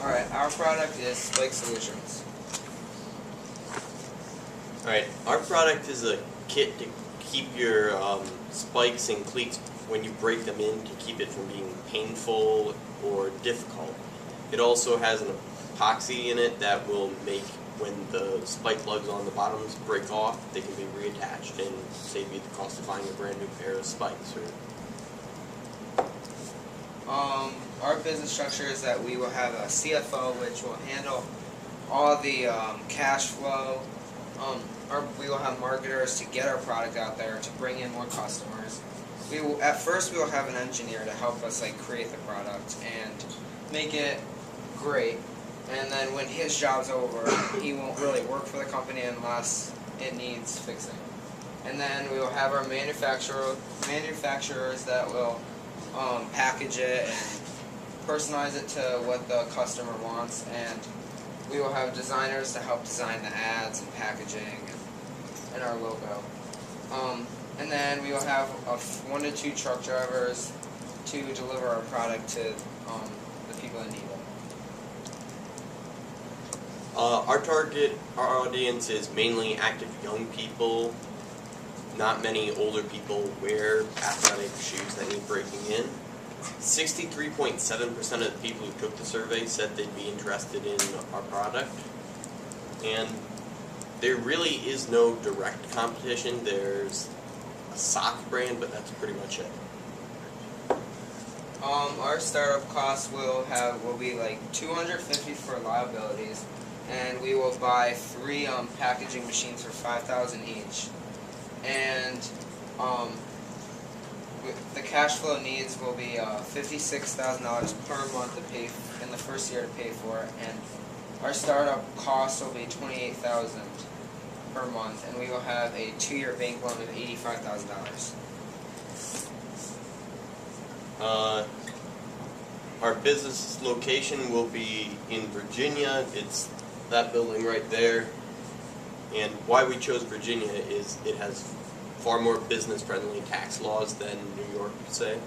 Alright, our product is Spike Solutions. Alright, our product is a kit to keep your spikes and cleats when you break them in, to keep it from being painful or difficult. It also has an epoxy in it that will make, when the spike lugs on the bottoms break off, they can be reattached and save you the cost of buying a brand new pair of spikes. Our business structure is that we will have a CFO which will handle all the cash flow. We will have marketers to get our product out there, to bring in more customers. At first we will have an engineer to help us create the product and make it great. And then when his job's over, he won't really work for the company unless it needs fixing. And then we will have our manufacturers that will package it and personalize it to what the customer wants, and we will have designers to help design the ads and packaging and our logo. And then we will have 1 to 2 truck drivers to deliver our product to the people that need it. Our target audience is mainly active young people. Not many older people wear athletic shoes that need breaking in. 63.7% of the people who took the survey said they'd be interested in our product. And there really is no direct competition. There's a sock brand, but that's pretty much it. Our startup cost will be like $250 for liabilities, and we will buy 3 packaging machines for $5,000 each. And the cash flow needs will be $56,000 per month to pay in the first year to pay for it, and our startup cost will be $28,000 per month, and we will have a 2-year bank loan of $85,000. Our business location will be in Virginia. It's that building right there. And why we chose Virginia is it has far more business-friendly tax laws than New York, say.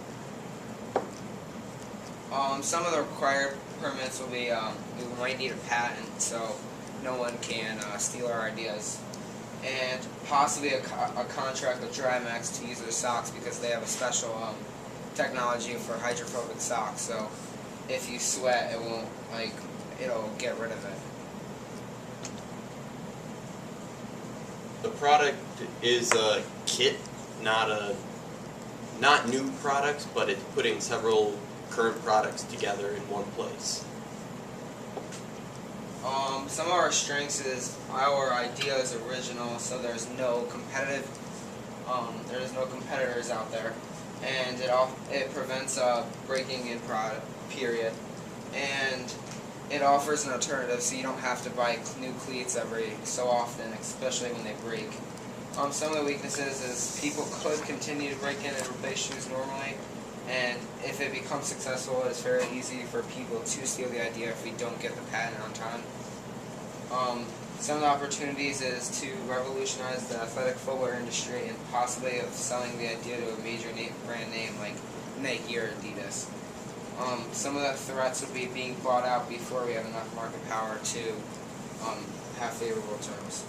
Some of the required permits will be, we might need a patent so no one can steal our ideas. And possibly a contract with Drymax to use their socks, because they have a special technology for hydrophobic socks, so if you sweat it won't, it'll get rid of it. The product is a kit, not new products, but it's putting several current products together in one place. Some of our strengths is our idea is original, so there's no competitive, there's no competitors out there, and it prevents breaking in product, period, and it offers an alternative, so you don't have to buy new cleats every so often, especially when they break. Some of the weaknesses is people could continue to break in and replace shoes normally, and if it becomes successful, it's very easy for people to steal the idea if we don't get the patent on time. Some of the opportunities is to revolutionize the athletic footwear industry and possibly of selling the idea to a major brand name like Nike or Adidas. Some of the threats would be being bought out before we have enough market power to have favorable terms.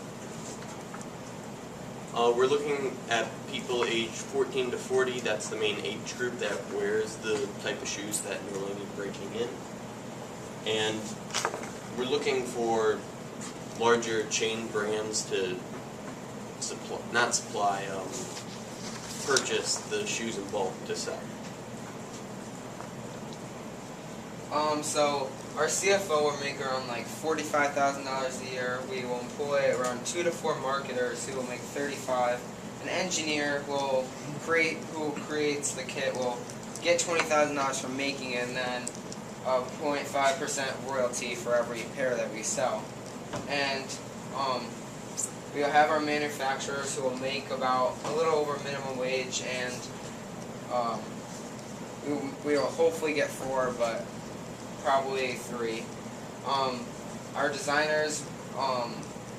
We're looking at people aged 14 to 40. That's the main age group that wears the type of shoes that normally need breaking in. And we're looking for larger chain brands to purchase the shoes in bulk to sell. So our CFO will make around $45,000 a year. We will employ around 2 to 4 marketers who will make $35,000. An engineer who creates the kit will get $20,000 for making it, and then a 0.5% royalty for every pair that we sell. And we will have our manufacturers who will make about a little over minimum wage, and we will hopefully get 4, but probably 3. Our designers,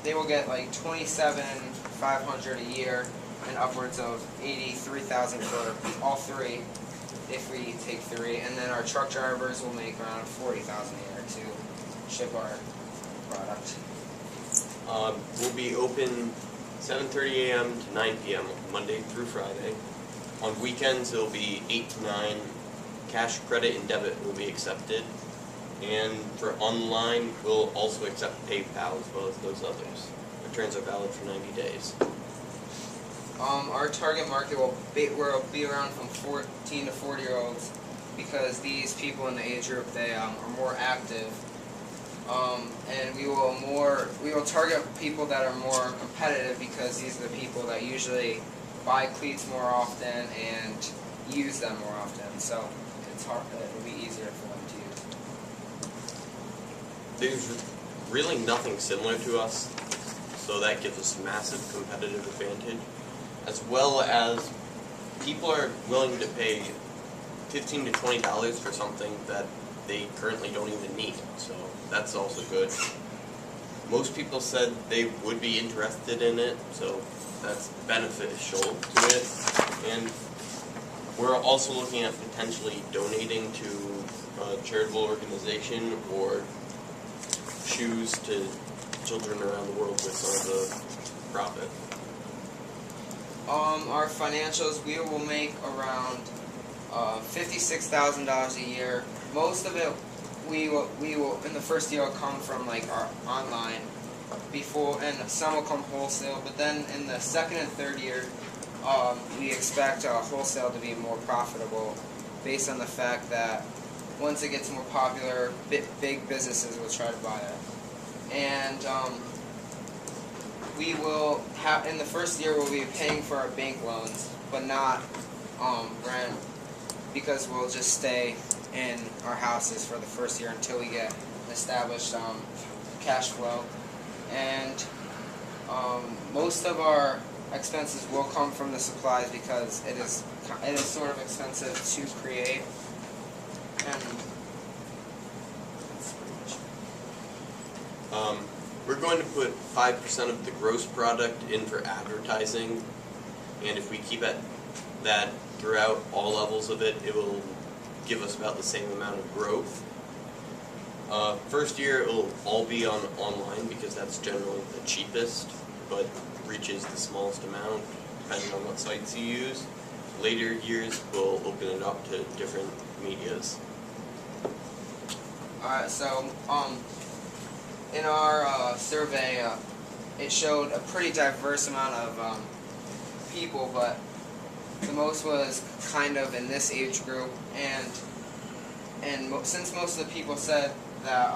they will get $27,500 a year and upwards of $83,000 for all 3. if we take 3, and then our truck drivers will make around 40,000 a year to ship our product. We'll be open 7:30 a.m. to 9 p.m. Monday through Friday. On weekends, it'll be 8 to 9. Cash, credit, and debit will be accepted. And for online, we'll also accept PayPal as well as those others. Returns are valid for 90 days. Our target market will be around from 14 to 40-year-olds because these people in the age group, they are more active. And we will target people that are more competitive because these are the people that usually buy cleats more often and use them more often. So it'll be easier for them to use. There's really nothing similar to us, so that gives us massive competitive advantage. As well as people are willing to pay $15 to $20 for something that they currently don't even need, so that's also good. Most people said they would be interested in it, so that's beneficial to it. And we're also looking at potentially donating to a charitable organization or shoes to children around the world with some of the profit. Our financials, we will make around $56,000 a year. Most of it, we will in the first year will come from like our online, and some will come wholesale. But then in the second and third year, we expect wholesale to be more profitable, based on the fact that once it gets more popular, big businesses will try to buy it. And we will have, in the first year, we'll be paying for our bank loans, but not rent, because we'll just stay in our houses for the first year until we get established cash flow. And most of our expenses will come from the supplies because it is sort of expensive to create. And that's pretty much. We're going to put 5% of the gross product in for advertising, and if we keep that throughout all levels of it, it will give us about the same amount of growth. First year, it will all be online because that's generally the cheapest, but reaches the smallest amount depending on what sites you use. Later years, we'll open it up to different medias. Alright, so in our survey, it showed a pretty diverse amount of people, but the most was kind of in this age group, and since most of the people said that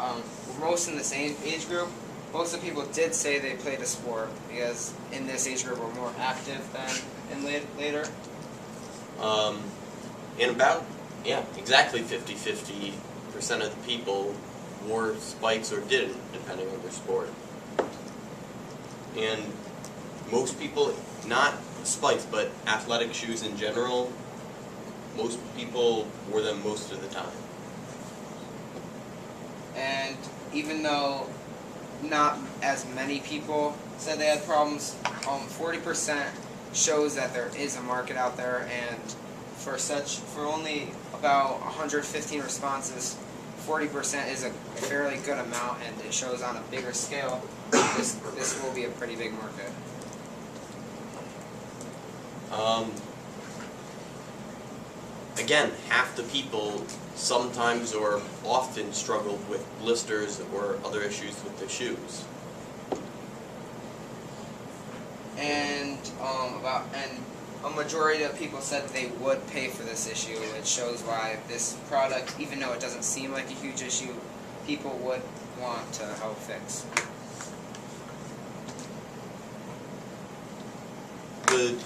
we're most in the same age group, most of the people did say they played a sport, because in this age group we're more active than in later. And about, exactly 50-50% of the people wore spikes or didn't, depending on their sport. And most people, not spikes, but athletic shoes in general, most people wore them most of the time. And even though not as many people said they had problems, 40% shows that there is a market out there, and for only about 115 responses, 40% is a fairly good amount, and it shows on a bigger scale this will be a pretty big market. Again, half the people sometimes or often struggled with blisters or other issues with their shoes. And a majority of people said they would pay for this issue. It shows why this product, even though it doesn't seem like a huge issue, people would want to help fix. The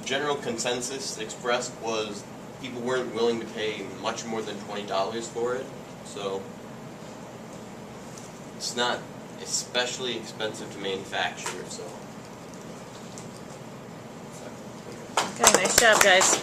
general consensus expressed was people weren't willing to pay much more than $20 for it, so it's not especially expensive to manufacture. So. Okay, nice job, guys.